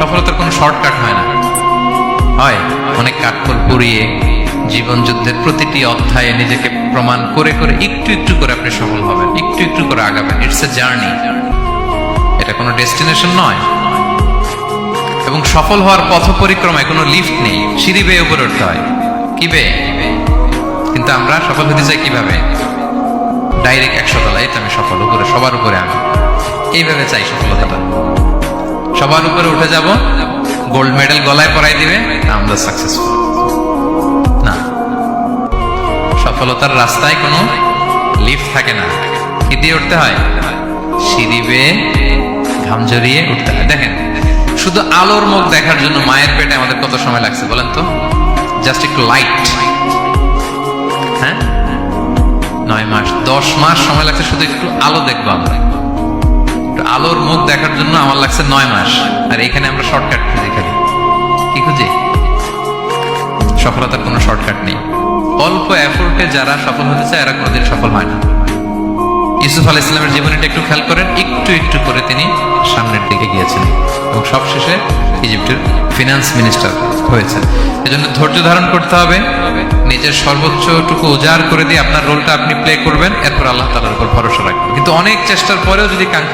সফলতার কোনো শর্টকাট হয় না, হয় অনেক কাঠখড় পুড়িয়ে জীবন যুদ্ধের প্রতিটি অধ্যায়ে নিজেকে প্রমাণ করে করে একটু একটু করে আপনি সফল হবেন, একটু একটু করে আগাবেন। ইটস এ জার্নি, এটা কোনো ডেস্টিনেশন নয়। এবং সফল হওয়ার পথ পরিক্রমায় কোনো লিফট নেই, সিঁড়ি বেয়ে উপরে উঠতে হয়। কি বেয়ে? কিন্তু আমরা সফল হতে চাই কিভাবে? ডাইরেক্ট 100 তলায় আমি সফল, উপরে সবার উপরে আমি, এইভাবে চাই সফলতাটা। সবার উপরে উঠে যাব, গোল্ড মেডেল গলায় পরাই দিবে, আমরা সাকসেসফুল না। সফলতার রাস্তায় কোনো লিফট থাকে না। কি দিয়ে উঠতে হয়? সিঁড়ি বেয়ে ঘাম ঝরিয়ে উঠতে হয়। দেখেন, শুধু আলোর মুখ দেখার জন্য মায়ের পেটে আমাদের কত সময় লাগছে বলেন তো? জাস্ট একটু লাইট, হ্যাঁ, 9 মাস 10 মাস সময় লাগছে শুধু একটু আলো দেখবো আমরা। একটু আলোর মুখ দেখার জন্য আমার লাগছে 9 মাস। আর এখানে আমরা শর্টকাট খুঁজি, খালি কি খুঁজি? সফলতার কোনো শর্টকাট নেই। অল্প এফোর্টে যারা সফল হতে চায় এরা কোনোদিন সফল হয় না। ইউসুফ আলাইহিস সালামের জীবনীটা একটু খেয়াল করেন, একটু একটু করে তিনি সামনের দিকে গিয়েছেন এবং সবশেষে ইজিপ্টের ফিনান্স মিনিস্টার হয়েছে। এজন্য ধৈর্য ধারণ করতে হবে, নিজের সর্বোচ্চটুকু উজাড় করে দিয়ে আপনার রোলটা আপনি প্লে করবেন, এরপর আল্লাহ তাআলার উপর ভরসা রাখবেন। কিন্তু অনেক চেষ্টার পরেও যদি কাঙ্ক্ষিত